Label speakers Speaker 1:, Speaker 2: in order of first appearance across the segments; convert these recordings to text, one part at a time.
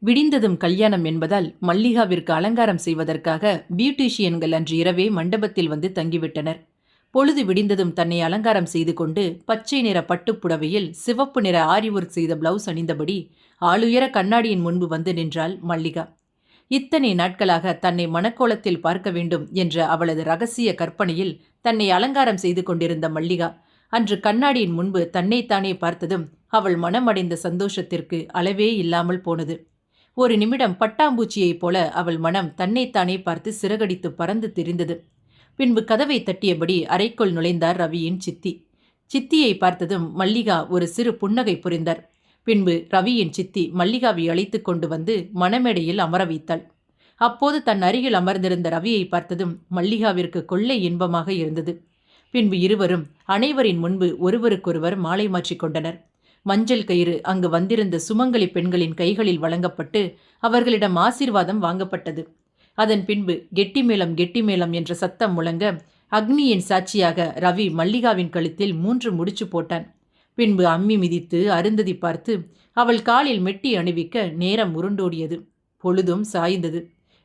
Speaker 1: விடிந்ததும் கல்யாணம் என்பதால் மல்லிகாவிற்கு அலங்காரம் செய்வதற்காக பியூட்டிஷியன்கள் அன்று இரவே மண்டபத்தில் வந்து தங்கிவிட்டனர். பொழுது விடிந்ததும் தன்னை அலங்காரம் செய்து கொண்டு பச்சை நிற பட்டுப்புடவையில் சிவப்பு நிற ஆரி ஒர்க் செய்த பிளவுஸ் அணிந்தபடி ஆளுயர கண்ணாடியின் முன்பு வந்து நின்றாள் மல்லிகா. இத்தனை நாட்களாக தன்னை மணக்கோலத்தில் பார்க்க வேண்டும் என்ற அவளது ரகசிய கற்பனையில் தன்னை அலங்காரம் செய்து கொண்டிருந்த மல்லிகா அன்று கண்ணாடியின் முன்பு தன்னைத்தானே பார்த்ததும் அவள் மனமடைந்த சந்தோஷத்திற்கு அளவே இல்லாமல் போனது. ஒரு நிமிடம் பட்டாம்பூச்சியைப் போல அவள் மனம் தன்னைத்தானே பார்த்து சிறகடித்து பறந்து திரிந்தது. பின்பு கதவை தட்டியபடி அறைக்குள் நுழைந்தார் ரவியின் சித்தி. சித்தியை பார்த்ததும் மல்லிகா ஒரு சிறு புன்னகை புரிந்தார். பின்பு ரவியின் சித்தி மல்லிகாவை அழைத்து கொண்டு வந்து மணமேடையில் அமர வைத்தாள். அப்போது தன் அருகில் அமர்ந்திருந்த ரவியை பார்த்ததும் மல்லிகாவிற்கு கொள்ளை இன்பமாக இருந்தது. பின்பு இருவரும் அனைவரின் முன்பு ஒருவருக்கொருவர் மாலை மாற்றிக் கொண்டனர். மஞ்சள் கயிறு அங்கு வந்திருந்த சுமங்கலி பெண்களின் கைகளில் வழங்கப்பட்டு அவர்களிடம் ஆசீர்வாதம் வாங்கப்பட்டது. அதன் பின்பு கெட்டி மேளம் என்ற சத்தம் முழங்க அக்னியின் சாட்சியாக ரவி மல்லிகாவின் கழுத்தில் 3 முடிச்சு போட்டான். பின்பு அம்மி மிதித்து அருந்ததி பார்த்து அவள் காலில் மெட்டி அணிவிக்க நேரம் உருண்டோடியது. பொழுதும் சாய்ந்தது.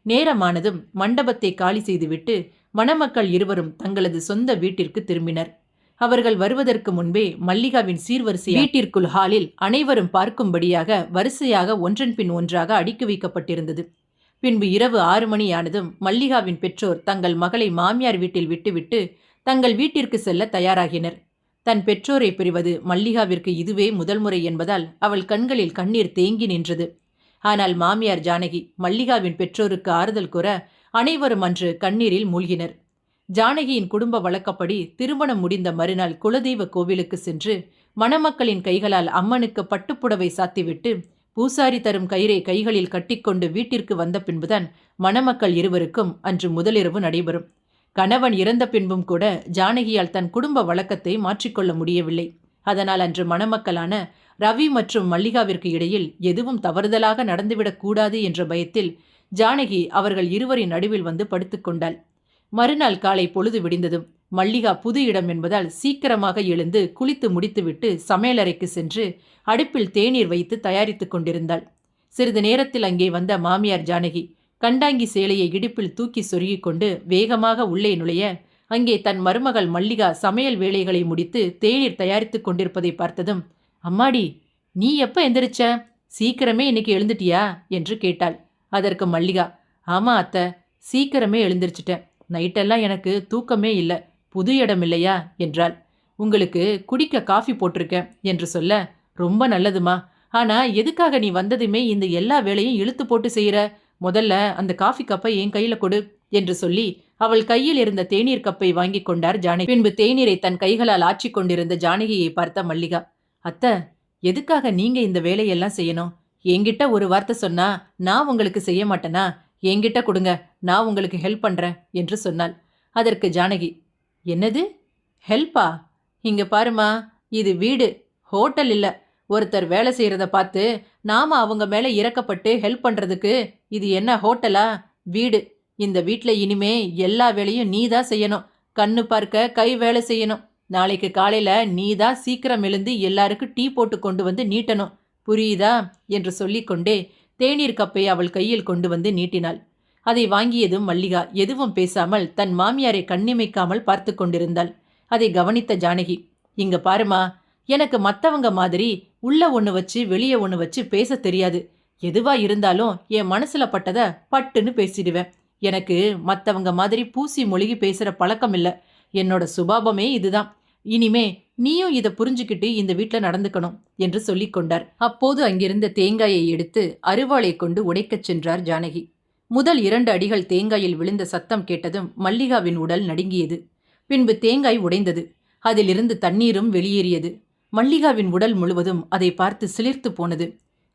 Speaker 1: நேரமானதும் மண்டபத்தை காலி செய்துவிட்டு மணமக்கள் இருவரும் தங்களது சொந்த வீட்டிற்கு திரும்பினர். அவர்கள் வருவதற்கு முன்பே மல்லிகாவின் சீர்வரிசை வீட்டிற்குள் ஹாலில் அனைவரும் பார்க்கும்படியாக வரிசையாக ஒன்றன் பின் ஒன்றாக அடுக்கி வைக்கப்பட்டிருந்தது. பின்பு இரவு 6 மணியானதும் மல்லிகாவின் பெற்றோர் தங்கள் மகளை மாமியார் வீட்டில் விட்டுவிட்டு தங்கள் வீட்டிற்கு செல்ல தயாராகினர். தன் பெற்றோரை பிரிவது மல்லிகாவிற்கு இதுவே முதல் முறை என்பதால் அவள் கண்களில் கண்ணீர் தேங்கி நின்றது. ஆனால் மாமியார் ஜானகி மல்லிகாவின் பெற்றோருக்கு ஆறுதல் கூற அனைவரும் அன்று கண்ணீரில் மூழ்கினர். ஜானகியின் குடும்ப வழக்கப்படி திருமணம் முடிந்த மறுநாள் குலதெய்வ கோவிலுக்கு சென்று மணமக்களின் கைகளால் அம்மனுக்கு பட்டுப்புடவை சாத்திவிட்டு பூசாரி தரும் கயிறை கைகளில் கட்டிக்கொண்டு வீட்டிற்கு வந்த பின்புதான் மணமக்கள் இருவருக்கும் அன்று முதலிரவு நடைபெறும். கணவன் இறந்த பின்பும் கூட ஜானகியால் தன் குடும்ப வழக்கத்தை மாற்றிக்கொள்ள முடியவில்லை. அதனால் அன்று மணமக்களான ரவி மற்றும் மல்லிகாவிற்கு இடையில் எதுவும் தவறுதலாக நடந்துவிடக்கூடாது என்ற பயத்தில் ஜானகி அவர்கள் இருவரின் நடுவில் வந்து படுத்துக்கொண்டாள். மறுநாள் காலை பொழுது விடிந்ததும் மல்லிகா புது இடம் என்பதால் சீக்கிரமாக எழுந்து குளித்து முடித்துவிட்டு சமையலறைக்கு சென்று அடுப்பில் தேநீர் வைத்து தயாரித்து கொண்டிருந்தாள். சிறிது நேரத்தில் அங்கே வந்த மாமியார் ஜானகி கண்டாங்கி சேலையை இடுப்பில் தூக்கி சொருகிக் கொண்டு வேகமாக உள்ளே நுழைய அங்கே தன் மருமகள் மல்லிகா சமையல் வேலைகளை முடித்து தேநீர் தயாரித்து கொண்டிருப்பதை பார்த்ததும், அம்மாடி, நீ எப்போ எந்திரிச்ச? சீக்கிரமே இன்னைக்கு எழுந்துட்டியா என்று கேட்டாள். அதற்கு மல்லிகா, ஆமா அத்தை, சீக்கிரமே எழுந்திரிச்சிட்டேன். நைட்டெல்லாம் எனக்கு தூக்கமே இல்லை, புது இடம் இல்லையா என்றாள். உங்களுக்கு குடிக்க காஃபி போட்டிருக்கேன் என்று சொல்ல, ரொம்ப நல்லதுமா, ஆனால் எதுக்காக நீ வந்ததுமே இந்த எல்லா வேலையும் இழுத்து போட்டு செய்கிற? முதல்ல அந்த காஃபி கப்பை என் கையில் கொடு என்று சொல்லி அவள் கையில் இருந்த தேநீர் கப்பை வாங்கி கொண்டார் ஜானகி. பின்பு தேநீரை தன் கைகளால் ஆற்றி கொண்டிருந்த ஜானகியை பார்த்த மல்லிகா, அத்தை, எதுக்காக நீங்க இந்த வேலையெல்லாம் செய்யணும்? என்கிட்ட ஒரு வார்த்தை சொன்னா நான் உங்களுக்கு செய்ய மாட்டேனா? என்கிட்ட கொடுங்க, நான் உங்களுக்கு ஹெல்ப் பண்ணுறேன் என்று சொன்னாள். அதற்கு ஜானகி, என்னது ஹெல்ப்பா? இங்க பாருமா, இது வீடு, ஹோட்டல் இல்லை. ஒருத்தர் வேலை செய்கிறத பார்த்து நாம் அவங்க மேலே இறக்கப்பட்டு ஹெல்ப் பண்ணுறதுக்கு இது என்ன ஹோட்டலா? வீடு. இந்த வீட்டில் இனிமே எல்லா வேலையும் நீ தான் செய்யணும். கண்ணு பார்க்க கை வேலை செய்யணும். நாளைக்கு காலையில் நீ தான் சீக்கிரம் எழுந்து எல்லாருக்கும் டீ போட்டு கொண்டு வந்து நீட்டணும். புரியுதா என்று சொல்லிக்கொண்டே தேநீர் கப்பை அவள் கையில் கொண்டு வந்து நீட்டினாள். அதை வாங்கியதும் மல்லிகா எதுவும் பேசாமல் தன் மாமியாரை கண்ணிமைக்காமல் பார்த்து கொண்டிருந்தாள். அதை கவனித்த ஜானகி, இங்க பாருமா, எனக்கு மற்றவங்க மாதிரி உள்ள ஒன்று வச்சு வெளியே ஒன்று வச்சு பேச தெரியாது. எதுவா இருந்தாலும் என் மனசுல பட்டதை பட்டுன்னு பேசிடுவேன். எனக்கு மற்றவங்க மாதிரி பூசி மொழிகி பேசுகிற பழக்கம் இல்லை. என்னோட சுபாவமே இதுதான். இனிமே நீயும் இதை புரிஞ்சுக்கிட்டு இந்த வீட்டில் நடந்துக்கணும் என்று சொல்லி கொண்டார். அப்போது அங்கிருந்த தேங்காயை எடுத்து அருவாளை கொண்டு உடைக்கச் சென்றார் ஜானகி. முதல் 2 அடிகள் தேங்காயில் விழுந்த சத்தம் கேட்டதும் மல்லிகாவின் உடல் நடுங்கியது. பின்பு தேங்காய் உடைந்தது. அதிலிருந்து தண்ணீரும் வெளியேறியது. மல்லிகாவின் உடல் முழுவதும் அதை பார்த்து சிலிர்த்து போனது.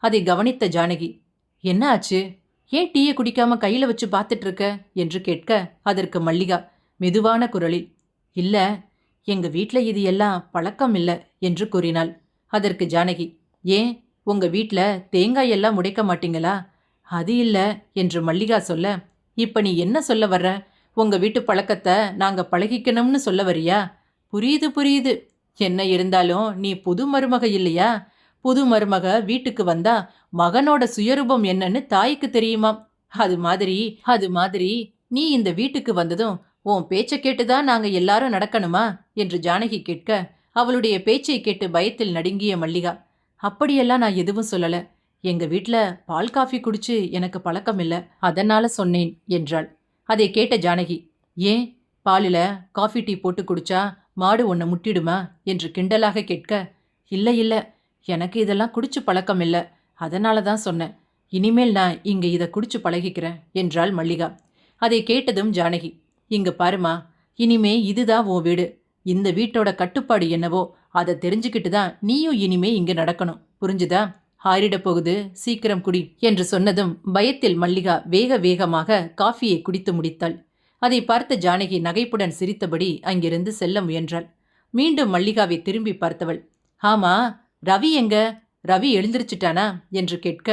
Speaker 1: அதை கவனித்த ஜானகி, என்ன ஆச்சு? ஏன் டீயை குடிக்காம கையில் வச்சு பார்த்துட்டு இருக்க என்று கேட்க, அதற்கு மல்லிகா மெதுவான குரலில், இல்ல, எங்க வீட்டில் இது எல்லாம் பழக்கம் இல்லை என்று கூறினாள். அதற்கு ஜானகி, ஏன் உங்க வீட்டில் தேங்காய் எல்லாம் உடைக்க மாட்டீங்களா? அது இல்லை என்று மல்லிகா சொல்ல, இப்ப நீ என்ன சொல்ல வர்ற? உங்க வீட்டு பழக்கத்தை நாங்க பழகிக்கணும்னு சொல்ல வரியா? புரியுது புரியுது. என்ன இருந்தாலும் நீ புது மருமக இல்லையா? புது மருமக வீட்டுக்கு வந்தா மகனோட சுயரூபம் என்னன்னு தாய்க்கு தெரியுமாம். அது மாதிரி நீ இந்த வீட்டுக்கு வந்ததும் உன் பேச்சை கேட்டுதான் நாங்க எல்லாரும் நடக்கணுமா என்று ஜானகி கேட்க, அவளுடைய பேச்சை கேட்டு பயத்தில் நடுங்கிய மல்லிகா, அப்படியெல்லாம் நான் எதுவும் சொல்லல. எங்க வீட்ல பால் காஃபி குடிச்சு எனக்கு பழக்கம் இல்ல, அதனால சொன்னேன் என்றாள். அதை கேட்ட ஜானகி, ஏன் பாலில காஃபி டீ போட்டு குடிச்சா மாடு உன்னை முட்டிடுமா என்று கிண்டலாக கேட்க, இல்ல இல்ல, எனக்கு இதெல்லாம் குடிச்சு பழக்கம் இல்ல, அதனால தான் சொன்னேன். இனிமேல் நான் இங்க இதை குடிச்சு பழகிக்கிறேன் என்றாள் மல்லிகா. அதை கேட்டதும் ஜானகி, இங்க பாருமா, இனிமே இதுதான் உன் வீடு. இந்த வீட்டோட கட்டுப்பாடு என்னவோ அதை தெரிஞ்சுக்கிட்டு தான் நீயும் இனிமே இங்க நடக்கணும், புரிஞ்சுதா? ஆறிட போகுது, சீக்கிரம் குடி என்று சொன்னதும் பயத்தில் மல்லிகா வேக வேகமாக காஃபியை குடித்து முடித்தாள். அதை பார்த்த ஜானகி நகைப்புடன் சிரித்தபடி அங்கிருந்து செல்ல முயன்றாள். மீண்டும் மல்லிகாவை திரும்பி பார்த்தவள், ஆமா, ரவி எங்க? ரவி எழுந்திருச்சுட்டானா என்று கேட்க,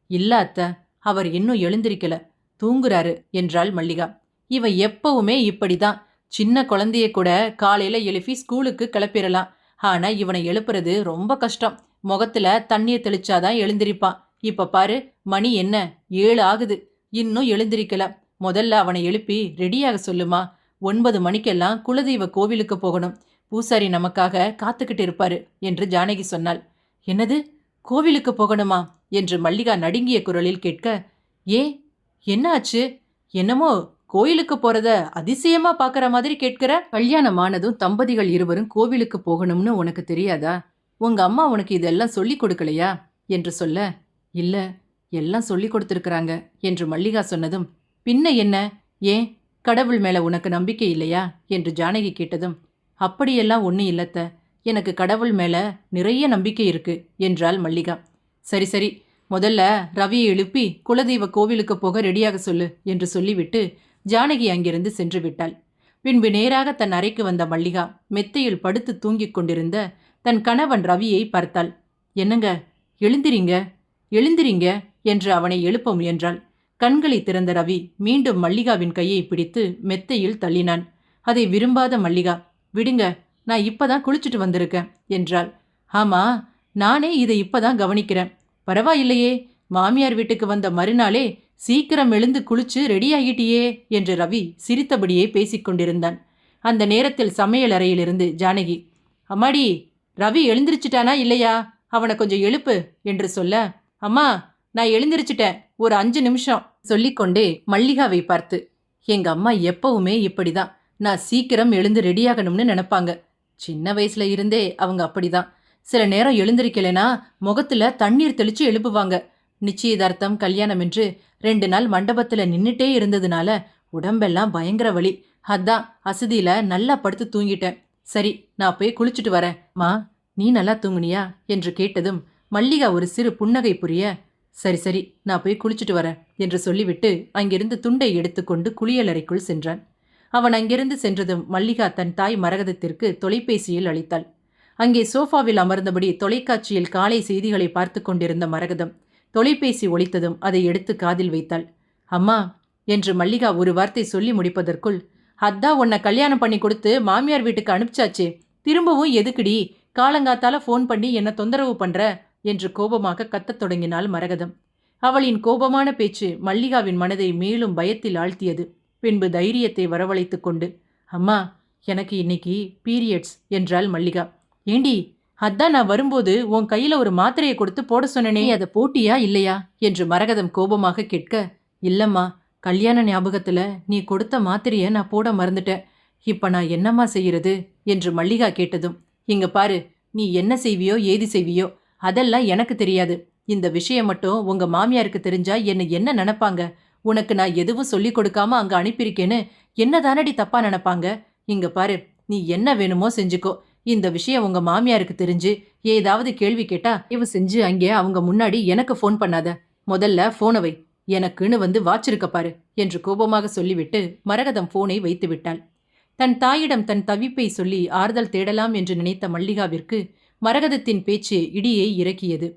Speaker 1: இல்ல அத்த, அவர் இன்னும் எழுந்திருக்கல, தூங்குறாரு என்றாள் மல்லிகா. இவன் எப்பவுமே இப்படிதான். சின்ன குழந்தைய கூட காலையில எழுப்பி ஸ்கூலுக்கு கிளப்பிடலாம். ஆனா இவனை எழுப்புறது ரொம்ப கஷ்டம். முகத்துல தண்ணீர் தெளிச்சாதான் எழுந்திருப்பான். இப்ப பாரு, மணி என்ன, 7 ஆகுது, இன்னும் எழுந்திருக்கல. முதல்ல அவனை எழுப்பி ரெடியாக சொல்லுமா. 9 மணிக்கெல்லாம் குலதெய்வ கோவிலுக்கு போகணும். பூசாரி நமக்காக காத்துக்கிட்டு இருப்பாரு என்று ஜானகி சொன்னாள். என்னது, கோவிலுக்கு போகணுமா என்று மல்லிகா நடுங்கிய குரலில் கேட்க, ஏன், என்ன ஆச்சு? என்னமோ கோயிலுக்கு போறத அதிசயமா பாக்குற மாதிரி கேட்கிற. கல்யாணமானதும் தம்பதிகள் இருவரும் கோவிலுக்கு போகணும்னு உனக்கு தெரியாதா? உங்க அம்மா உனக்கு இதெல்லாம் சொல்லி கொடுக்கலையா என்று சொல்ல, இல்ல, எல்லாம் சொல்லி கொடுத்துருக்குறாங்க என்று மல்லிகா சொன்னதும், பின்ன என்ன, ஏன் கடவுள் மேல உனக்கு நம்பிக்கை இல்லையா என்று ஜானகி கேட்டதும், அப்படியெல்லாம் ஒன்றும் இல்லத்த, எனக்கு கடவுள் மேல நிறைய நம்பிக்கை இருக்கு என்றாள் மல்லிகா. சரி சரி, முதல்ல ரவியை எழுப்பி குலதெய்வ கோவிலுக்கு போக ரெடியாக சொல்லு என்று சொல்லிவிட்டு ஜானகி அங்கிருந்து சென்று விட்டாள். பின்பு நேராக தன் அறைக்கு வந்த மல்லிகா மெத்தையில் படுத்து தூங்கிக் கொண்டிருந்த தன் கணவன் ரவியை பார்த்தாள். என்னங்க, எழுந்திரிங்க எழுந்திரிங்க என்று அவனை எழுப்ப முயன்றாள். கண்களை திறந்த ரவி மீண்டும் மல்லிகாவின் கையை பிடித்து மெத்தையில் தள்ளினான். அதை விரும்பாத மல்லிகா, விடுங்க, நான் இப்பதான் குளிச்சுட்டு வந்திருக்கேன் என்றாள். ஆமா, நானே இதை இப்பதான் கவனிக்கிறேன். பரவாயில்லையே, மாமியார் வீட்டுக்கு வந்த மறுநாளே சீக்கிரம் எழுந்து குளிச்சு ரெடியாகிட்டியே என்று ரவி சிரித்தபடியே பேசிக்கொண்டிருந்தான். அந்த நேரத்தில் சமையல் அறையிலிருந்து ஜானகி, அம்மாடி, ரவி எழுந்திருச்சிட்டானா இல்லையா, அவனை கொஞ்சம் எழுப்பு என்று சொல்ல, அம்மா, நான் எழுந்திருச்சிட்டேன், ஒரு 5 நிமிஷம் சொல்லிக்கொண்டே மல்லிகாவை பார்த்து, எங்க அம்மா எப்பவுமே இப்படிதான், நான் சீக்கிரம் எழுந்து ரெடியாகணும்னு நினைப்பாங்க. சின்ன வயசுல இருந்தே அவங்க அப்படிதான். சில நேரம் எழுந்திருக்கலைனா முகத்துல தண்ணீர் தெளிச்சு எழுப்புவாங்க. நிச்சயதார்த்தம் கல்யாணம் என்று 2 நாள் மண்டபத்துல நின்னுட்டே இருந்ததுனால உடம்பெல்லாம் பயங்கர வலி. அதான் அசதியில நல்லா படுத்து தூங்கிட்டேன். சரி, நான் போய் குளிச்சுட்டு வரேன். மா, நீ நல்லா தூங்குனியா என்று கேட்டதும் மல்லிகா ஒரு சிறு புன்னகை புரிய, சரி சரி, நான் போய் குளிச்சுட்டு வரேன் என்று சொல்லிவிட்டு அங்கிருந்து துண்டை எடுத்துக்கொண்டு குளியலறைக்குள் சென்றான். அவன் அங்கிருந்து சென்றதும் மல்லிகா தன் தாய் மரகதத்திற்கு தொலைபேசியில் அளித்தாள். அங்கே சோஃபாவில் அமர்ந்தபடி தொலைக்காட்சியில் காலை செய்திகளை பார்த்து கொண்டிருந்த மரகதம் தொலைபேசி ஒலித்ததும் அதை எடுத்து காதில் வைத்தாள். அம்மா என்று மல்லிகா ஒரு வார்த்தை சொல்லி முடிப்பதற்குள், அதான் உன்னை கல்யாணம் பண்ணி கொடுத்து மாமியார் வீட்டுக்கு அனுப்பிச்சாச்சே, திரும்பவும் எதுக்குடி காலங்காத்தால ஃபோன் பண்ணி என்ன தொந்தரவு பண்ற என்று கோபமாக கத்தத் தொடங்கினாள் மரகதம். அவளின் கோபமான பேச்சு மல்லிகாவின் மனதை மேலும் பயத்தில் ஆழ்த்தியது. பின்பு தைரியத்தை வரவழைத்து கொண்டு, அம்மா, எனக்கு இன்னைக்கு பீரியட்ஸ் என்றாள் மல்லிகா. ஏண்டி, அதான் நான் வரும்போது உன் கையில ஒரு மாத்திரையை கொடுத்து போட சொன்னனே, அதை போட்டியா இல்லையா என்று மரகதம் கோபமாக கேட்க, இல்லம்மா, கல்யாண ஞாபகத்துல நீ கொடுத்த மாத்திரையை நான் போட மறந்துட்டேன். இப்ப நான் என்னம்மா செய்யறது என்று மல்லிகா கேட்டதும், இங்க பாரு, நீ என்ன செய்வியோ ஏது செய்வியோ அதெல்லாம் எனக்கு தெரியாது. இந்த விஷயம் மட்டும் உங்க மாமியாருக்கு தெரிஞ்சா என்ன நினைப்பாங்க? உனக்கு நான் எதுவும் சொல்லி கொடுக்காம அங்க அனுப்பியிருக்கேன்னு என்ன தானடி தப்பா நினைப்பாங்க? இங்க பாரு, நீ என்ன வேணுமோ செஞ்சுக்கோ. இந்த விஷயம் உங்க மாமியாருக்கு தெரிஞ்சு ஏதாவது கேள்வி கேட்டா இவ செஞ்சு அங்கே அவங்க முன்னாடி எனக்கு ஃபோன் பண்ணாத. முதல்ல போனை வை, எனக்குன்னு வந்து வாச்சிருக்க பாரு என்று கோபமாக சொல்லிவிட்டு மரகதம் போனை வைத்து விட்டாள். தன் தாயிடம் தன் தவிப்பை சொல்லி ஆறுதல் தேடலாம் என்று நினைத்த மல்லிகாவிற்கு மரகதத்தின் பேச்சு இடியை இறக்கியது.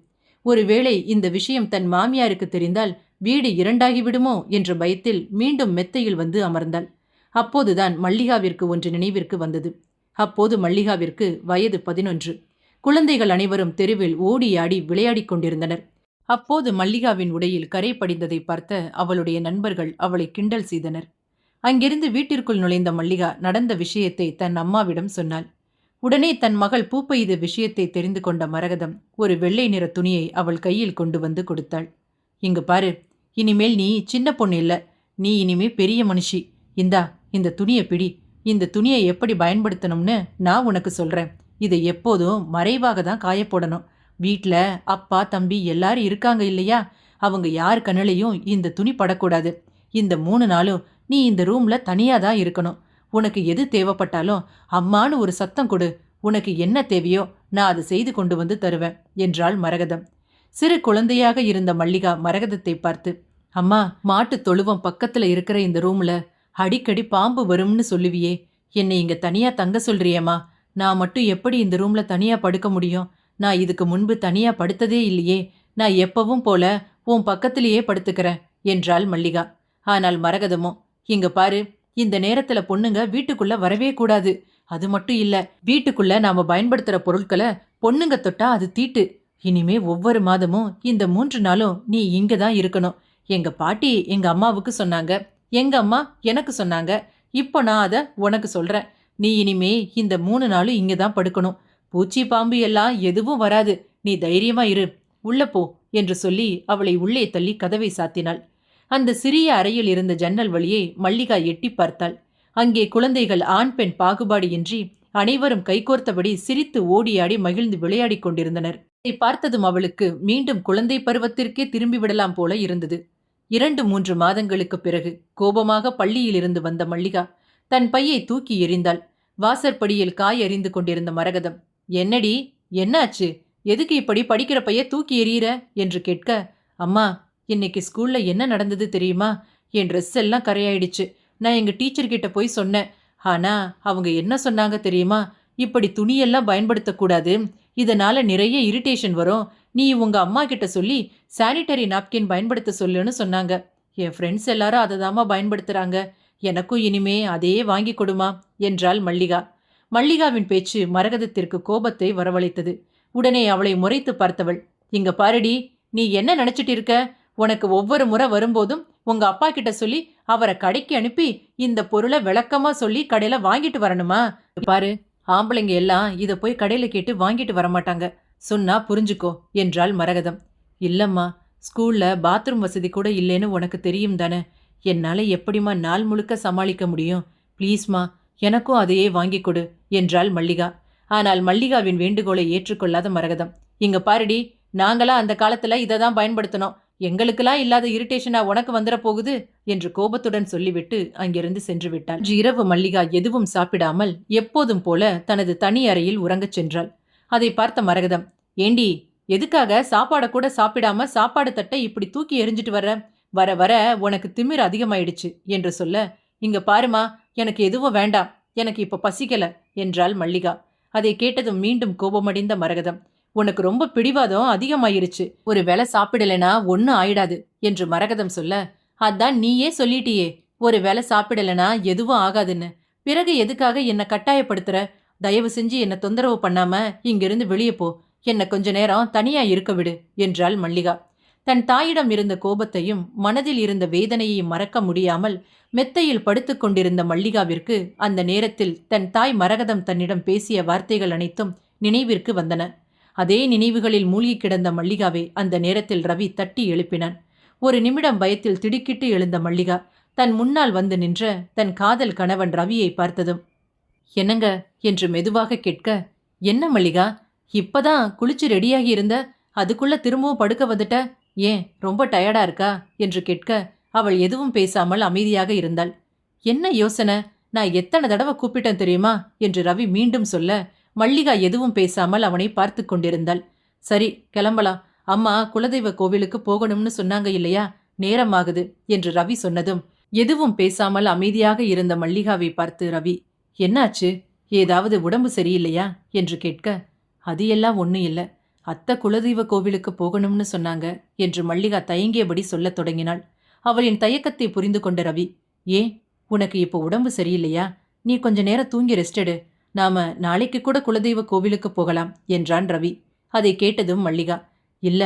Speaker 1: ஒருவேளை இந்த விஷயம் தன் மாமியாருக்கு தெரிந்தால் வீடு 2ஆகி விடுமோ என்ற பயத்தில் மீண்டும் மெத்தையில் வந்து அமர்ந்தாள். அப்போதுதான் மல்லிகாவிற்கு ஒன்று நினைவிற்கு வந்தது. அப்போது மல்லிகாவிற்கு வயது 11. குழந்தைகள் அனைவரும் தெருவில் ஓடி ஆடி விளையாடிக் கொண்டிருந்தனர். அப்போது மல்லிகாவின் உடையில் கரை படிந்ததை பார்த்த அவளுடைய நண்பர்கள் அவளை கிண்டல் செய்தனர். அங்கிருந்து வீட்டிற்குள் நுழைந்த மல்லிகா நடந்த விஷயத்தை தன் அம்மாவிடம் சொன்னாள். உடனே தன் மகள் பூ பெய்த விஷயத்தை தெரிந்து கொண்ட மரகதம் ஒரு வெள்ளை நிற துணியை அவள் கையில் கொண்டு வந்து கொடுத்தாள். இங்கு பாரு, இனிமேல் நீ சின்ன பொண்ணு இல்ல, நீ இனிமே பெரிய மனுஷி. இந்தா, இந்த துணியை பிடி. இந்த துணியை எப்படி பயன்படுத்தணும்னு நான் உனக்கு சொல்றேன். இதை எப்போதும் மறைவாக தான் காயப்போடணும். வீட்டில் அப்பா தம்பி எல்லாரும் இருக்காங்க இல்லையா, அவங்க யார் கண்ணிலையும் இந்த துணி படக்கூடாது. இந்த 3 நாளும் நீ இந்த ரூம்ல தனியா தான் இருக்கணும். உனக்கு எது தேவைப்பட்டாலும் அம்மானு ஒரு சத்தம் கொடு. உனக்கு என்ன தேவையோ நான் அதை செய்து கொண்டு வந்து தருவேன் என்றாள் மரகதம். சிறு குழந்தையாக இருந்த மல்லிகா மரகதத்தை பார்த்து, அம்மா, மாட்டு தொழுவம் பக்கத்துல இருக்கிற இந்த ரூம்ல அடிக்கடி பாம்பு வரும்னு சொல்லுவியே, என்னை இங்க தனியா தங்க சொல்றியம்மா. நான் மட்டும் எப்படி இந்த ரூம்ல தனியா படுக்க முடியும்? நான் இதுக்கு முன்பு தனியா படுத்ததே இல்லையே. நான் எப்பவும் போல உன் பக்கத்திலேயே படுத்துக்கிறேன் என்றாள் மல்லிகா. ஆனால் மரகதமோ, இங்க பாரு, இந்த நேரத்துல பொண்ணுங்க வீட்டுக்குள்ள வரவே கூடாது. அது மட்டும் இல்ல, வீட்டுக்குள்ள நாம பயன்படுத்துற பொருட்களை பொண்ணுங்க தொட்டா அது தீட்டு. இனிமே ஒவ்வொரு மாதமும் இந்த 3 நாளும் நீ இங்க தான் இருக்கணும். எங்க பாட்டி எங்க அம்மாவுக்கு சொன்னாங்க, எங்க அம்மா எனக்கு சொன்னாங்க. இப்போ நான் அதை உனக்கு சொல்றேன். நீ இனிமே இந்த 3 நாளும் இங்க தான் படுக்கணும். பூச்சி பாம்பு எல்லாம் எதுவும் வராது. நீ தைரியமா இரு, உள்ள போ என்று சொல்லி அவளை உள்ளே தள்ளி கதவை சாத்தினாள். அந்த சிறிய அறையில் இருந்த ஜன்னல் வழியே மல்லிகா எட்டி பார்த்தாள். அங்கே குழந்தைகள் ஆண் பெண் பாகுபாடு இன்றி அனைவரும் கைகோர்த்தபடி சிரித்து ஓடியாடி மகிழ்ந்து விளையாடிக் கொண்டிருந்தனர். இதை பார்த்ததும் அவளுக்கு மீண்டும் குழந்தை பருவத்திற்கே திரும்பி விடலாம் போல இருந்தது. 2-3 மாதங்களுக்கு பிறகு கோபமாக பள்ளியிலிருந்து வந்த மல்லிகா தன் பையை தூக்கி எறிந்தாள். வாசற்படியில் காய் அறிந்து கொண்டிருந்த மரகதம், என்னடி, என்னாச்சு? எதுக்கு இப்படி படிக்கிற பைய தூக்கி எறிகிற என்று கேட்க, அம்மா, இன்னைக்கு ஸ்கூல்ல என்ன நடந்தது தெரியுமா? என் ட்ரெஸ் எல்லாம் கரையாயிடுச்சு. நான் எங்க டீச்சர் கிட்ட போய் சொன்னேன். ஆனா அவங்க என்ன சொன்னாங்க தெரியுமா? இப்படி துணியெல்லாம் பயன்படுத்தக்கூடாது, இதனால நிறைய இரிட்டேஷன் வரும். நீ உங்க அம்மா கிட்ட சொல்லி சானிட்டரி நாப்கின் பயன்படுத்த சொல்லுன்னு சொன்னாங்க. என் ஃப்ரெண்ட்ஸ் எல்லாரும் அதை தாமா பயன்படுத்துறாங்க. எனக்கும் இனிமே அதையே வாங்கி கொடுமா என்றாள் மல்லிகா. மல்லிகாவின் பேச்சு மரகதத்திற்கு கோபத்தை வரவழைத்தது. உடனே அவளை முறைத்து பார்த்தவள், இங்க பாருடி, நீ என்ன நினைச்சிட்டு இருக்க? உனக்கு ஒவ்வொரு முறை வரும்போதும் உங்க அப்பா கிட்ட சொல்லி அவரை கடைக்கு அனுப்பி இந்த பொருளை விளக்கமா சொல்லி கடையில வாங்கிட்டு வரணுமா? பாரு, ஆம்பளைங்க எல்லாம் இதை போய் கடையில கேட்டு வாங்கிட்டு வரமாட்டாங்க. சொன்னா புரிஞ்சுக்கோ என்றாள் மரகதம். இல்லம்மா, ஸ்கூல்ல பாத்ரூம் வசதி கூட இல்லைன்னு உனக்கு தெரியும் தானே. என்னால எப்படிமா நாள் முழுக்க சமாளிக்க முடியும்? ப்ளீஸ்மா, எனக்கும் அதையே வாங்கி கொடு என்றாள் மல்லிகா. ஆனால் மல்லிகாவின் வேண்டுகோளை ஏற்றுக்கொள்ளாத மரகதம், இங்க பாருடி, நாங்களா அந்த காலத்துல இதை தான் பயன்படுத்தணும். எங்களுக்கெல்லாம் இல்லாத இரிட்டேஷனா உனக்கு வந்துட போகுது என்று கோபத்துடன் சொல்லிவிட்டு அங்கிருந்து சென்று விட்டாள். இரவு மல்லிகா எதுவும் சாப்பிடாமல் எப்போதும் போல தனது தனி அறையில் உறங்கச் சென்றாள். அதை பார்த்த மரகதம், ஏண்டி, எதுக்காக சாப்பாட கூட சாப்பிடாம சாப்பாடு தட்டை இப்படி தூக்கி எறிஞ்சிட்டு வர? வர வர உனக்கு திமிர் அதிகமாயிடுச்சு என்று சொல்ல, இங்க பாருமா, எனக்கு எதுவும் வேண்டாம், எனக்கு இப்ப பசிக்கல என்றாள் மல்லிகா. அதை கேட்டதும் மீண்டும் கோபமடைந்த மரகதம், உனக்கு ரொம்ப பிடிவாதம் அதிகமாயிருச்சு. ஒரு வேளை சாப்பிடலனா ஒன்னும் ஆயிடாது என்று மரகதம் சொல்ல, அதான் நீயே சொல்லிட்டியே, ஒரு வேளை சாப்பிடலனா எதுவும் ஆகாதுன்னு. பிறகு எதுக்காக என்னை கட்டாயப்படுத்துற? தயவு செஞ்சு என்னை தொந்தரவு பண்ணாம இங்கிருந்து வெளியே போ. என்னை கொஞ்ச நேரம் தனியா இருக்க விடு என்றாள் மல்லிகா. தன் தாயிடம் இருந்த கோபத்தையும் மனதில் இருந்த வேதனையையும் மறக்க முடியாமல் மெத்தையில் படுத்துக் கொண்டிருந்த மல்லிகாவிற்கு அந்த நேரத்தில் தன் தாய் மரகதம் தன்னிடம் பேசிய வார்த்தைகள் அனைத்தும் நினைவிற்கு வந்தன. அதே நினைவுகளில் மூழ்கி கிடந்த மல்லிகாவை அந்த நேரத்தில் ரவி தட்டி எழுப்பினான். ஒரு நிமிடம் பயத்தில் திடுக்கிட்டு எழுந்த மல்லிகா தன் முன்னால் வந்து நின்ற தன் காதல் கணவன் ரவியை பார்த்ததும், என்னங்க என்று மெதுவாக கேட்க, என்ன மல்லிகா, இப்பதான் குளிச்சு ரெடியாகி இருந்த, அதுக்குள்ள திரும்பவும் படுக்க வந்துட்ட? ஏன், ரொம்ப டயர்டா இருக்கா என்று கேட்க, அவள் எதுவும் பேசாமல் அமைதியாக இருந்தாள். என்ன யோசனை? நான் எத்தனை தடவை கூப்பிட்டேன் தெரியுமா என்று ரவி மீண்டும் சொல்ல, மல்லிகா எதுவும் பேசாமல் அவனை பார்த்து கொண்டிருந்தாள். சரி, கிளம்பலாம். அம்மா குலதெய்வ கோவிலுக்கு போகணும்னு சொன்னாங்க இல்லையா, நேரமாகுது என்று ரவி சொன்னதும் எதுவும் பேசாமல் அமைதியாக இருந்த மல்லிகாவை பார்த்து ரவி, என்னாச்சு, ஏதாவது உடம்பு சரியில்லையா என்று கேட்க, அது எல்லாம் ஒன்றும் இல்லை, அத்தை குலதெய்வ கோவிலுக்கு போகணும்னு சொன்னாங்க என்று மல்லிகா தயங்கியபடி சொல்லத் தொடங்கினாள். அவளின் தயக்கத்தை புரிந்து கொண்ட ரவி, ஏன், உனக்கு இப்போ உடம்பு சரியில்லையா? நீ கொஞ்ச நேரம் தூங்கி ரெஸ்ட் எடு. நாம நாளைக்கு கூட குலதெய்வ கோவிலுக்கு போகலாம் என்றான் ரவி. அதை கேட்டதும் மல்லிகா, இல்ல,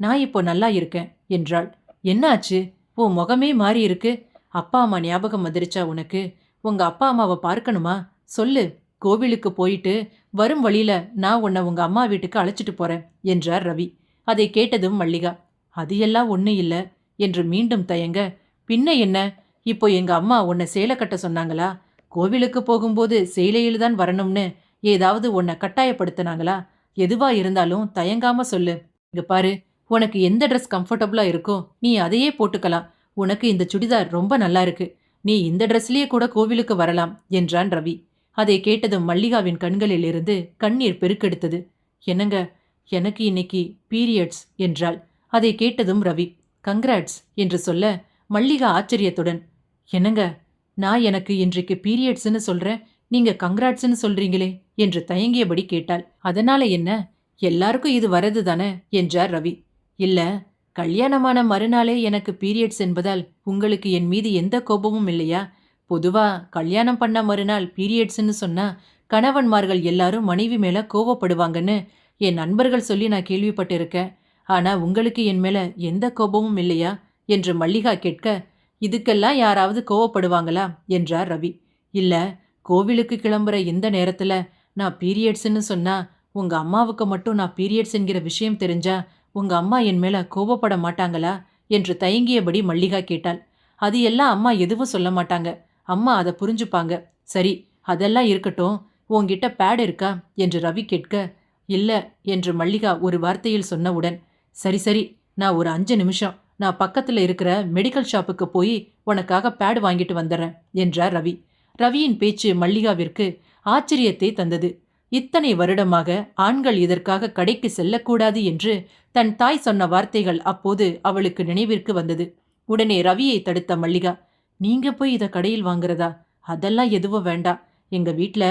Speaker 1: நான் இப்போ நல்லா இருக்கேன் என்றாள். என்ன ஆச்சு? உன் முகமே மாறி இருக்கு. அப்பா அம்மா ஞாபகம் வந்துருச்சா உனக்கு? உங்க அப்பா அம்மாவை பார்க்கணுமா? சொல்லு. கோவிலுக்கு போயிட்டு வரும் வழியில நான் உன்னை உங்க அம்மா வீட்டுக்கு அழைச்சிட்டு போறேன் என்றார் ரவி. அதை கேட்டதும் மல்லிகா, அது எல்லாம் ஒண்ணு இல்ல என்று மீண்டும் தயங்க, பின்ன என்ன? இப்போ எங்க அம்மா உன்னை சேலை கட்ட சொன்னாங்களா? கோவிலுக்கு போகும்போது சேலையில்தான் வரணும்னு ஏதாவது உன்னை கட்டாயப்படுத்தினாங்களா? எதுவா இருந்தாலும் தயங்காம சொல்லு. இங்க பாரு, உனக்கு எந்த ட்ரெஸ் கம்ஃபர்டபுளா இருக்கோ நீ அதையே போட்டுக்கலாம். உனக்கு இந்த சுடிதார் ரொம்ப நல்லா இருக்கு. நீ இந்த ட்ரெஸ்லயே கூட கோவிலுக்கு வரலாம் என்றான் ரவி. அதை கேட்டதும் மல்லிகாவின் கண்களில் இருந்து கண்ணீர் பெருக்கெடுத்தது. என்னங்க, எனக்கு இன்னைக்கு பீரியட்ஸ் என்றாள். அதை கேட்டதும் ரவி, கங்க்ராட்ஸ் என்று சொல்ல, மல்லிகா ஆச்சரியத்துடன், என்னங்க, நான் எனக்கு இன்றைக்கு பீரியட்ஸ்னு சொல்றேன், நீங்க கங்க்ராட்ஸ்னு சொல்றீங்களே என்று தயங்கியபடி கேட்டாள். அதனால என்ன, எல்லாருக்கும் இது வரது தானே என்றார் ரவி. இல்ல, கல்யாணமான மறுநாளே எனக்கு பீரியட்ஸ் என்பதால் உங்களுக்கு என் மீது எந்த கோபமும் இல்லையா? பொதுவா கல்யாணம் பண்ண மறுநாள் பீரியட்ஸ்னு சொன்னா கணவன்மார்கள் எல்லாரும் மனைவி மேல கோவப்படுவாங்கன்னு என் நண்பர்கள் சொல்லி நான் கேள்விப்பட்டிருக்கேன். ஆனா உங்களுக்கு என் மேல எந்த கோபமும் இல்லையா என்று மல்லிகா கேட்க, இதுக்கெல்லாம் யாராவது கோவப்படுவாங்களா என்றார் ரவி. இல்ல, கோவிலுக்கு கிளம்புற இந்த நேரத்துல நான் பீரியட்ஸ்னு சொன்னா உங்க அம்மாவுக்கு மட்டும் நான் பீரியட்ஸ் என்கிற விஷயம் தெரிஞ்சா உங்க அம்மா என் மேல கோபப்பட மாட்டாங்களா என்று தயங்கியபடி மல்லிகா கேட்டாள். அது எல்லாம் அம்மா எதுவும் சொல்ல மாட்டாங்க. அம்மா அதை புரிஞ்சுப்பாங்க. சரி, அதெல்லாம் இருக்கட்டும், உன்கிட்ட பேட் இருக்கா என்று ரவி கேட்க, இல்ல என்று மல்லிகா ஒரு வார்த்தையில் சொன்னவுடன், சரி சரி, நான் ஒரு 5 நிமிஷம் நான் பக்கத்துல இருக்கிற மெடிக்கல் ஷாப்புக்கு போய் உனக்காக பேட் வாங்கிட்டு வந்துடுறேன் என்றார் ரவி. ரவியின் பேச்சு மல்லிகாவிற்கு ஆச்சரியத்தை தந்தது. இத்தனை வருடமாக ஆண்கள் இதற்காக கடைக்கு செல்லக்கூடாது என்று தன் தாய் சொன்ன வார்த்தைகள் அப்போது அவளுக்கு நினைவிற்கு வந்தது. உடனே ரவியை தடுத்த மல்லிகா, நீங்க போய் இதை கடையில் வாங்குறதா? அதெல்லாம் எதுவும் வேண்டாம். எங்க வீட்ல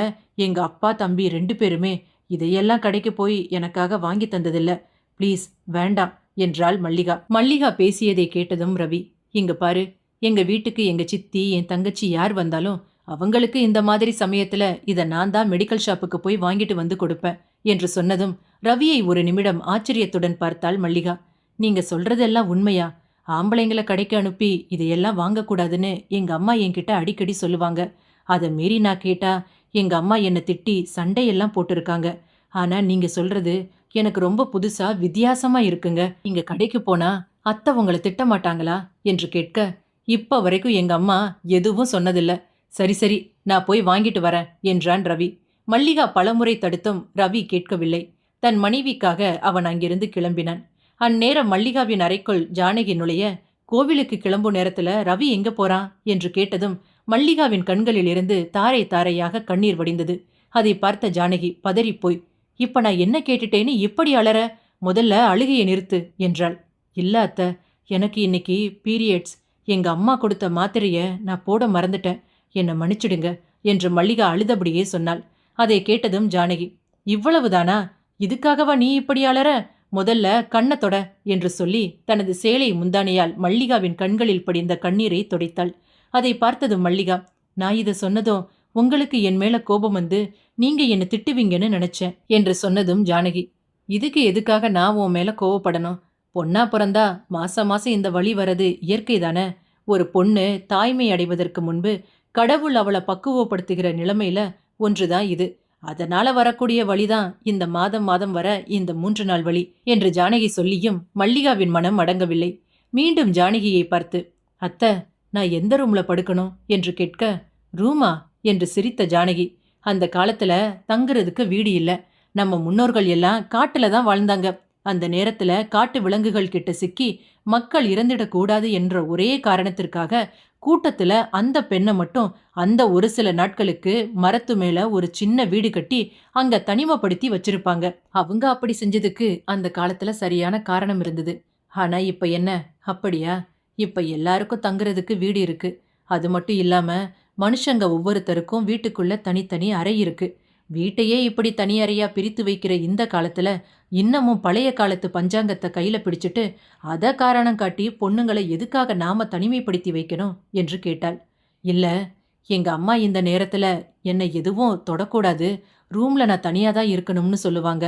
Speaker 1: எங்க அப்பா தம்பி 2 பேருமே இதையெல்லாம் கடைக்கு போய் எனக்காக வாங்கி தந்ததில்ல. ப்ளீஸ் வேண்டாம் என்றாள் மல்லிகா. மல்லிகா பேசியதை கேட்டதும் ரவி, இங்க பாரு, எங்க வீட்டுக்கு எங்க சித்தி என் தங்கச்சி யார் வந்தாலும் அவங்களுக்கு இந்த மாதிரி சமயத்துல இதை நான் தான் மெடிக்கல் ஷாப்புக்கு போய் வாங்கிட்டு வந்து கொடுப்பேன் என்று சொன்னதும் ரவியை ஒரு நிமிடம் ஆச்சரியத்துடன் பார்த்தாள் மல்லிகா. நீங்க சொல்றதெல்லாம் உண்மையா? ஆம்பளைங்களை கடைக்கு அனுப்பி இதையெல்லாம் வாங்கக்கூடாதுன்னு எங்க அம்மா என்கிட்ட அடிக்கடி சொல்லுவாங்க. அதை மீறி நான் கேட்டா எங்க அம்மா என்னை திட்டி சண்டையெல்லாம் போட்டிருக்காங்க. ஆனா நீங்க சொல்றது எனக்கு ரொம்ப புதுசா வித்தியாசமா இருக்குங்க. நீங்க கடைக்கு போனா அத்தை உங்களை திட்ட மாட்டாங்களா என்று கேட்க, இப்ப வரைக்கும் எங்க அம்மா எதுவும் சொன்னதில்ல. சரி சரி, நான் போய் வாங்கிட்டு வரேன் என்றான் ரவி. மல்லிகா பலமுறை தடுத்தும் ரவி கேட்கவில்லை. தன் மனைவிக்காக அவன் அங்கிருந்து கிளம்பினான். அந்நேரம் மல்லிகாவின் அறைக்குள் ஜானகி நுழைய, கோவிலுக்கு கிளம்பும் நேரத்துல ரவி எங்க போறான் என்று கேட்டதும் மல்லிகாவின் கண்களில் இருந்து தாரை தாரையாக கண்ணீர் வடிந்தது. அதை பார்த்த ஜானகி பதறிப்போய், இப்ப நான் என்ன கேட்டுட்டேன்னு இப்படி அலற? முதல்ல அழுகையை நிறுத்து என்றாள். இல்ல அத்தை, எனக்கு இன்னைக்கு பீரியட்ஸ். எங்க அம்மா கொடுத்த மாத்திரைய நான் போட மறந்துட்டேன், என்னை மன்னிச்சிடுங்க என்று மல்லிகா அழுதபடியே சொன்னாள். அதை கேட்டதும் ஜானகி, இவ்வளவுதானா? இதுக்காகவா நீ இப்படி அலற? முதல்ல கண்ணை தொட என்று சொல்லி தனது சேலை முந்தானையால் மல்லிகாவின் கண்களில் படிந்த கண்ணீரை துடைத்தாள். அதை பார்த்ததும் மல்லிகா, நான் இதை சொன்னதும் உங்களுக்கு என் மேல கோபம் வந்து நீங்க என்னை திட்டுவீங்கன்னு நினைச்சேன் என்று சொன்னதும் ஜானகி, இதுக்கு எதுக்காக நான் உன் மேல கோவப்படணும்? பொண்ணா பிறந்தா மாசம் மாசம் இந்த வலி வரது இயற்கை தானே. ஒரு பொண்ணு தாய்மை அடைவதற்கு முன்பு கடவுள் அவளை பக்குவப்படுத்துகிற நிலைமையில ஒன்றுதான் இது. அதனால வரக்கூடிய வழிதான் இந்த மாதம் மாதம் வர இந்த 3 நாள் வழி என்று ஜானகி சொல்லியும் மல்லிகாவின் மனம் அடங்கவில்லை. மீண்டும் ஜானகியை பார்த்து, அத்தை, நான் எந்த ரூம்ல படுக்கணும் என்று கேட்க, ரூமா என்று சிரித்த ஜானகி, அந்த காலத்துல தங்குறதுக்கு வீடு இல்ல. நம்ம முன்னோர்கள் எல்லாம் காட்டுல தான் வாழ்ந்தாங்க. அந்த நேரத்துல காட்டு விலங்குகள் கிட்ட சிக்கி மக்கள் இறந்திடக்கூடாது என்ற ஒரே காரணத்திற்காக கூட்டத்துல அந்த பெண்ணை மட்டும் அந்த ஒரு சில நாட்களுக்கு மரத்து மேல ஒரு சின்ன வீடு கட்டி அங்க தனிமைப்படுத்தி வச்சிருப்பாங்க. அவங்க அப்படி செஞ்சதுக்கு அந்த காலத்துல சரியான காரணம் இருந்தது. ஆனா இப்ப என்ன, அப்படியா? இப்ப எல்லாருக்கும் தங்குறதுக்கு வீடு இருக்கு. அது மட்டும் இல்லாம மனுஷங்க ஒவ்வொருத்தருக்கும் வீட்டுக்குள்ள தனித்தனி அறை இருக்கு. வீட்டையே இப்படி தனி அறையா பிரித்து வைக்கிற இந்த காலத்துல இன்னமும் பழைய காலத்து பஞ்சாங்கத்தை கையில பிடிச்சிட்டு அத காரணம் காட்டி பொண்ணுங்களை எதுக்காக நாம தனிமைப்படுத்தி வைக்கணும் என்று கேட்டாள். இல்ல, எங்க அம்மா இந்த நேரத்துல என்னை எதுவும் தொடக்கூடாது, ரூம்ல நான் தனியா தான் இருக்கணும்னு சொல்லுவாங்க.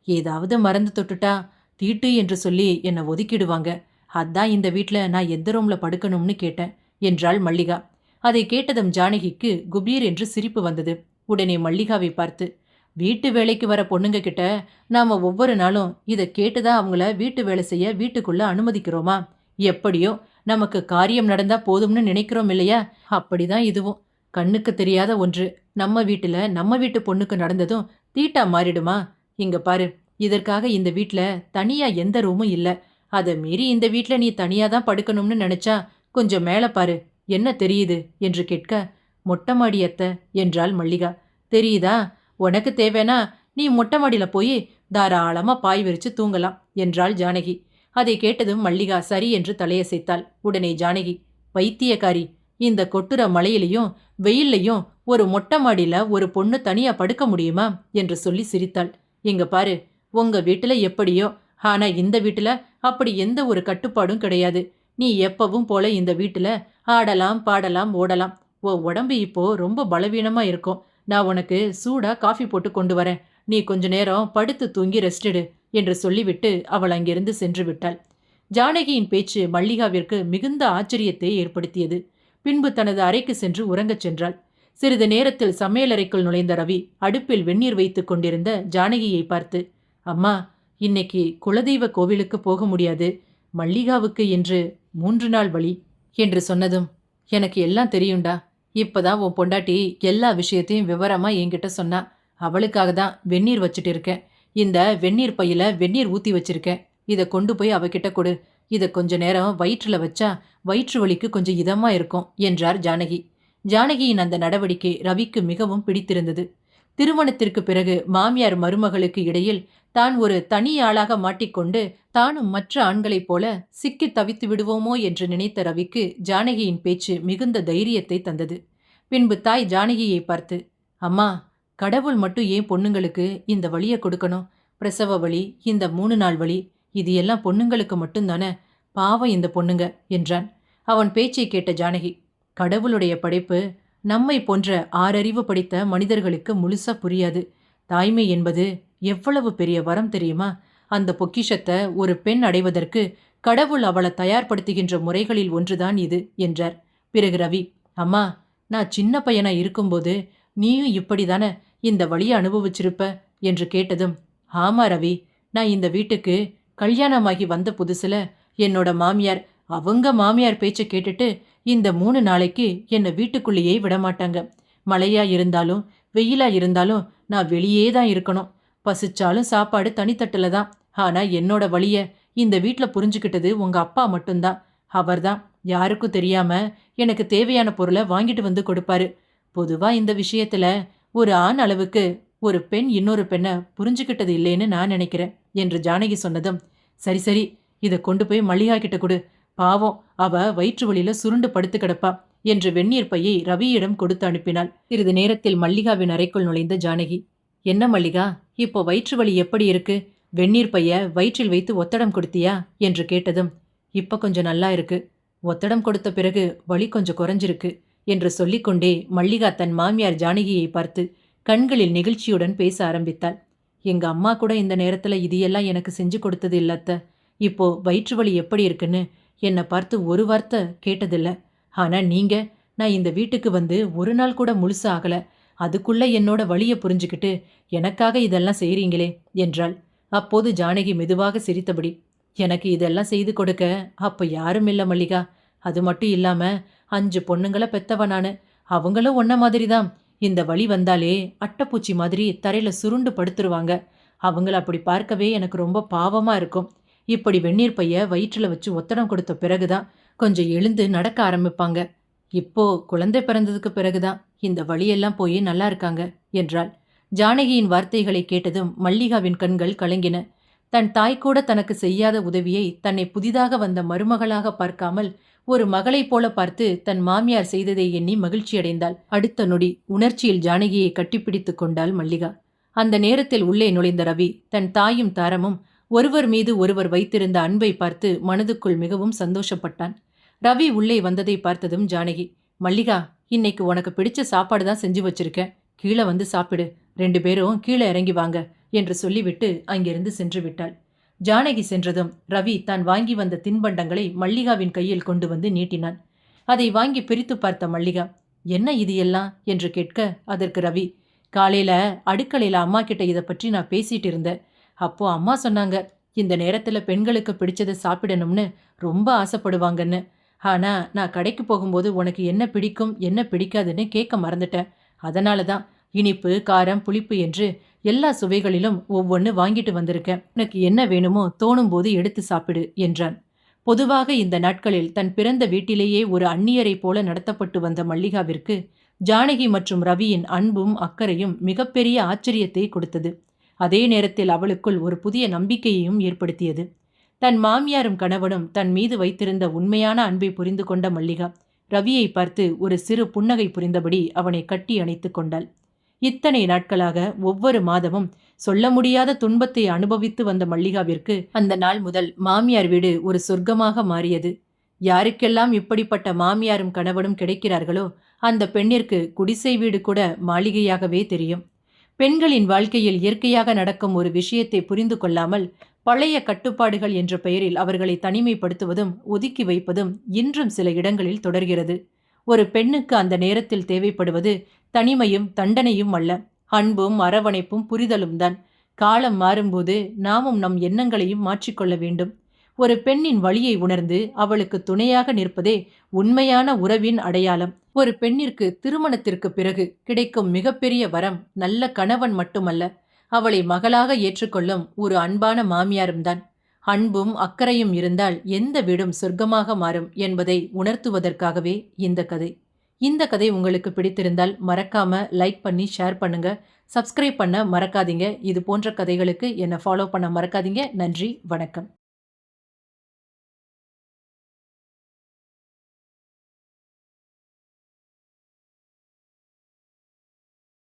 Speaker 1: ஏதாவது மறந்து தொட்டுட்டா தீட்டு என்று சொல்லி என்னை ஒதுக்கிடுவாங்க. அதான் இந்த வீட்ல நான் எந்த ரூம்ல படுக்கணும்னு கேட்டேன் என்றாள் மல்லிகா. அதை கேட்டதும் ஜானகிக்கு குபீர் என்று சிரிப்பு வந்தது. உடனே மல்லிகாவை பார்த்து, வீட்டு வேலைக்கு வர பொண்ணுங்க கிட்ட நாம ஒவ்வொரு நாளும் இதை கேட்டுதான் அவங்கள வீட்டு வேலை செய்ய வீட்டுக்குள்ள அனுமதிக்கிறோமா? எப்படியோ நமக்கு காரியம் நடந்தா போதும்னு நினைக்கிறோம் இல்லையா? அப்படிதான் இதுவும். கண்ணுக்கு தெரியாத ஒன்று நம்ம வீட்டுல நம்ம வீட்டு பொண்ணுக்கு நடந்ததும் தீட்டா மாறிடுமா? இங்க பாரு, இதற்காக இந்த வீட்ல தனியா எந்த ரூமும் இல்ல. அதை மீறி இந்த வீட்ல நீ தனியா தான் படுக்கணும்னு நினைச்சா கொஞ்சம் மேல பாரு, என்ன தெரியுது என்று கேட்க, மொட்டை மாடி அத்தை என்றாள் மல்லிகா. தெரியுதா? உனக்கு தேவைனா நீ மொட்டை மாடியில போய் தாராளமா பாய் விரிச்சு தூங்கலாம் என்றாள் ஜானகி. அதை கேட்டதும் மல்லிகா சரி என்று தலையசைத்தாள். உடனே ஜானகி, பைத்தியக்காரி, இந்த கொட்டுற மழையிலையும் வெயில்லையும் ஒரு மொட்டை மாடியில ஒரு பொண்ணு தனியா படுக்க முடியுமா என்று சொல்லி சிரித்தாள். இங்க பாரு, உங்க வீட்டுல எப்படியோ, ஆனா இந்த வீட்டுல அப்படி எந்த ஒரு கட்டுப்பாடும் கிடையாது. நீ எப்பவும் போல இந்த வீட்டுல ஆடலாம் பாடலாம் ஓடலாம். உன் உடம்பு இப்போ ரொம்ப பலவீனமா இருக்கும். நான் உனக்கு சூடா காஃபி போட்டு கொண்டு வரேன். நீ கொஞ்ச நேரம் படுத்து தூங்கி ரெஸ்ட் எடு என்று சொல்லிவிட்டு அவள் அங்கிருந்து சென்று விட்டாள். ஜானகியின் பேச்சு மல்லிகாவிற்கு மிகுந்த ஆச்சரியத்தை ஏற்படுத்தியது. பின்பு தனது அறைக்கு சென்று உறங்கச் சென்றாள். சிறிது நேரத்தில் சமையலறைக்குள் நுழைந்த ரவி அடுப்பில் வெந்நீர் வைத்துக் கொண்டிருந்த ஜானகியை பார்த்து, அம்மா, இன்னைக்கு குலதெய்வ கோவிலுக்கு போக முடியாது. மல்லிகாவுக்கு என்று 3 நாள் வழி என்று சொன்னதும், எனக்கு எல்லாம் தெரியும்டா. இப்பதான் உன் பொண்டாட்டி எல்லா விஷயத்தையும் விவரமா என்கிட்ட சொன்னா. அவளுக்காக தான் வெந்நீர் வச்சுட்டு இருக்கேன். இந்த வெந்நீர் பையில வெந்நீர் ஊத்தி வச்சிருக்கேன். இதை கொண்டு போய் அவகிட்ட கொடு. இதை கொஞ்ச நேரம் வயிற்றுல வச்சா வயிற்று வலிக்கு கொஞ்சம் இதமா இருக்கும் என்றார் ஜானகி. ஜானகியின் அந்த நடவடிக்கை ரவிக்கு மிகவும் பிடித்திருந்தது. திருமணத்திற்கு பிறகு மாமியார் மருமகளுக்கு இடையில் தான் ஒரு தனி ஆளாக மாட்டிக்கொண்டு தானும் மற்ற ஆண்களைப் போல சிக்கி தவித்து விடுவோமோ என்று நினைத்த ரவிக்கு ஜானகியின் பேச்சு மிகுந்த தைரியத்தை தந்தது. பின்பு தாய் ஜானகியை பார்த்து, அம்மா, கடவுள் மட்டும் ஏன் பொண்ணுங்களுக்கு இந்த வலியை கொடுக்கணும்? பிரசவ வலி, இந்த 3 நாள் வலி, இது எல்லாம் பொண்ணுங்களுக்கு மட்டும்தானே. பாவம் இந்த பொண்ணுங்க என்றான். அவன் பேச்சை கேட்ட ஜானகி, கடவுளுடைய படைப்பு நம்மை போன்ற 6 அறிவு படித்த மனிதர்களுக்கு முழுசா புரியாது. தாய்மை என்பது எவ்வளவு பெரிய வரம் தெரியுமா? அந்த பொக்கிஷத்தை ஒரு பெண் அடைவதற்கு கடவுள் அவளை தயார்படுத்துகின்ற முறைகளில் ஒன்றுதான் இது என்றார். பிறகு ரவி, அம்மா, நான் சின்ன பையனா இருக்கும்போது நீயும் இப்படிதானே இந்த வழியை அனுபவிச்சிருப்ப என்று கேட்டதும், ஆமா ரவி, நான் இந்த வீட்டுக்கு கல்யாணமாகி வந்த புதுசுல என்னோட மாமியார் அவங்க மாமியார் பேச்சை கேட்டுட்டு இந்த 3 நாளைக்கு என்னை வீட்டுக்குள்ளேயே விடமாட்டாங்க. மழையா இருந்தாலும் வெயிலா இருந்தாலும் நான் வெளியே தான் இருக்கணும். பசிச்சாலும் சாப்பாடு தனித்தட்டுல தான். ஆனா என்னோட வழிய இந்த வீட்டில் புரிஞ்சுக்கிட்டது உங்க அப்பா மட்டும்தான். அவர்தான் யாருக்கும் தெரியாம எனக்கு தேவையான பொருளை வாங்கிட்டு வந்து கொடுப்பாரு. பொதுவா இந்த விஷயத்துல ஒரு ஆண் அளவுக்கு ஒரு பெண் இன்னொரு பெண்ணை புரிஞ்சுக்கிட்டது இல்லைன்னு நான் நினைக்கிறேன் என்று ஜானகி சொன்னதும், சரி சரி, இதை கொண்டு போய் மல்லிகா கிட்ட கொடு. பாவம், அவ வயிற்று வலியில சுருண்டு படுத்து கிடப்பா என்று வெந்நீர் பையை ரவியிடம் கொடுத்து அனுப்பினாள். சிறிது நேரத்தில் மல்லிகாவின் அறைக்குள் நுழைந்த ஜானகி, என்ன மல்லிகா, இப்போ வயிற்று வலி எப்படி இருக்கு? வெந்நீர் பைய வயிற்றில் வைத்து ஒத்தடம் கொடுத்தியா என்று கேட்டதும், இப்ப கொஞ்சம் நல்லா இருக்கு. ஒத்தடம் கொடுத்த பிறகு வலி கொஞ்சம் குறைஞ்சிருக்கு என்று சொல்லிக்கொண்டே மல்லிகா தன் மாமியார் ஜானகியை பார்த்து கண்களில் நெகிழ்ச்சியுடன் பேச ஆரம்பித்தாள். எங்க அம்மா கூட இந்த நேரத்துல இதையெல்லாம் எனக்கு செஞ்சு கொடுத்தது இல்லத்த. இப்போ வயிற்று வலி எப்படி இருக்குன்னு என்னை பார்த்து ஒரு வார்த்தை கேட்டதில்ல. ஆனா நீங்க, நான் இந்த வீட்டுக்கு வந்து 1 நாள் கூட முழுசா ஆகல. அதுக்குள்ள என்னோட வலியை புரிஞ்சுக்கிட்டு எனக்காக இதெல்லாம் செய்றீங்களே என்றாள். அப்போது ஜானகி மெதுவாக சிரித்தபடி, எனக்கு இதெல்லாம் செய்து கொடுக்க அப்ப யாரும் இல்ல மல்லிகா. அது மட்டும் இல்லாம 5 பொண்ணுங்களை பெத்தவ நானு. அவங்களும் ஒன்ன மாதிரிதான். இந்த வலி வந்தாலே அட்டைப்பூச்சி மாதிரி தரையில சுருண்டு படுத்துருவாங்க. அவங்கள அப்படி பார்க்கவே எனக்கு ரொம்ப பாவமா இருக்கும். இப்படி வெந்நீர் பைய வயிற்றுல வச்சு ஒத்தடம் கொடுத்த பிறகுதான் கொஞ்சம் எழுந்து நடக்க ஆரம்பிப்பாங்க. இப்போ குழந்தை பிறந்ததுக்கு பிறகுதான் இந்த வலியெல்லாம் போய் நல்லா இருக்காங்க என்றாள். ஜானகியின் வார்த்தைகளை கேட்டதும் மல்லிகாவின் கண்கள் கலங்கின. தன் தாய் கூட தனக்கு செய்யாத உதவியை தன்னை புதிதாக வந்த மருமகளாக பார்க்காமல் ஒரு மகளைப் போல பார்த்து தன் மாமியார் செய்ததை எண்ணி மகிழ்ச்சியடைந்தாள். அடுத்த நொடி உணர்ச்சியில் ஜானகியை கட்டிப்பிடித்துக் கொண்டாள் மல்லிகா. அந்த நேரத்தில் உள்ளே நுழைந்த ரவி தன் தாயும் தாரமும் ஒருவர் மீது ஒருவர் வைத்திருந்த அன்பை பார்த்து மனதுக்குள் மிகவும் சந்தோஷப்பட்டான். ரவி உள்ளே வந்ததை பார்த்ததும் ஜானகி, மல்லிகா, இன்னைக்கு உனக்கு பிடிச்ச சாப்பாடு தான் செஞ்சு வச்சிருக்கேன். கீழே வந்து சாப்பிடு. 2 பேரும் கீழே இறங்கி வாங்க என்று சொல்லிவிட்டு அங்கிருந்து சென்று விட்டாள். ஜானகி சென்றதும் ரவி தான் வாங்கி வந்த தின்பண்டங்களை மல்லிகாவின் கையில் கொண்டு வந்து நீட்டினான். அதை வாங்கி பிரித்து பார்த்த மல்லிகா, என்ன இது எல்லாம் என்று கேட்க, அதற்கு ரவி, காலையில அடுக்கலையில அம்மா கிட்ட இதை பற்றி நான் பேசிட்டு இருந்தேன். அப்போ அம்மா சொன்னாங்க, இந்த நேரத்துல பெண்களுக்கு பிடிச்சதை சாப்பிடணும்னு ரொம்ப ஆசைப்படுவாங்கன்னு. ஆனா நான் கடைக்கு போகும்போது உனக்கு என்ன பிடிக்கும் என்ன பிடிக்காதுன்னு கேட்க மறந்துட்டேன். அதனால தான் இனிப்பு காரம் புளிப்பு என்று எல்லா சுவைகளிலும் ஒவ்வொன்று வாங்கிட்டு வந்திருக்கேன். உனக்கு என்ன வேணுமோ தோணும் போது எடுத்து சாப்பிடு என்றான். பொதுவாக இந்த நாட்களில் தன் பிறந்த வீட்டிலேயே ஒரு அந்நியரை போல நடத்தப்பட்டு வந்த மல்லிகாவிற்கு ஜானகி மற்றும் ரவியின் அன்பும் அக்கறையும் மிகப்பெரிய ஆச்சரியத்தை கொடுத்தது. அதே நேரத்தில் அவளுக்குள் ஒரு புதிய நம்பிக்கையையும் ஏற்படுத்தியது. தன் மாமியாரும் கணவனும் தன் மீது வைத்திருந்த உண்மையான அன்பை புரிந்து கொண்ட மல்லிகா ரவியை பார்த்து ஒரு சிறு புன்னகை புரிந்தபடி அவனை கட்டி அணைத்து கொண்டாள். இத்தனை நாட்களாக ஒவ்வொரு மாதமும் சொல்ல முடியாத துன்பத்தை அனுபவித்து வந்த மல்லிகாவிற்கு அந்த நாள் முதல் மாமியார் வீடு ஒரு சொர்க்கமாக மாறியது. யாருக்கெல்லாம் இப்படிப்பட்ட மாமியாரும் கணவனும் கிடைக்கிறார்களோ அந்த பெண்ணிற்கு குடிசை வீடு கூட மாளிகையாகவே தெரியும். பெண்களின் வாழ்க்கையில் இயற்கையாக நடக்கும் ஒரு விஷயத்தை புரிந்து கொள்ளாமல் பழைய கட்டுப்பாடுகள் என்ற பெயரில் அவர்களை தனிமைப்படுத்துவதும் ஒதுக்கி வைப்பதும் இன்றும் சில இடங்களில் தொடர்கிறது. ஒரு பெண்ணுக்கு அந்த நேரத்தில் தேவைப்படுவது தனிமையும் தண்டனையும் அல்ல, அன்பும் அரவணைப்பும் புரிதலும் தான். காலம் மாறும்போது நாமும் நம் எண்ணங்களையும் மாற்றிக்கொள்ள வேண்டும். ஒரு பெண்ணின் வலியை உணர்ந்து அவளுக்கு துணையாக நிற்பதே உண்மையான உறவின் அடையாளம். ஒரு பெண்ணிற்கு திருமணத்திற்கு பிறகு கிடைக்கும் மிகப்பெரிய வரம் நல்ல கணவன் மட்டுமல்ல, அவளை மகளாக ஏற்றுக்கொள்ளும் ஒரு அன்பான மாமியாரும் தான். அன்பும் அக்கறையும் இருந்தால் எந்த வீடும் சொர்க்கமாக மாறும் என்பதை உணர்த்துவதற்காகவே இந்த கதை. இந்த கதை உங்களுக்கு பிடித்திருந்தால் மறக்காம லைக் பண்ணி ஷேர் பண்ணுங்க. சப்ஸ்கிரைப் பண்ண மறக்காதீங்க. இது போன்ற கதைகளுக்கு என்னை ஃபாலோ பண்ண மறக்காதீங்க. நன்றி, வணக்கம்.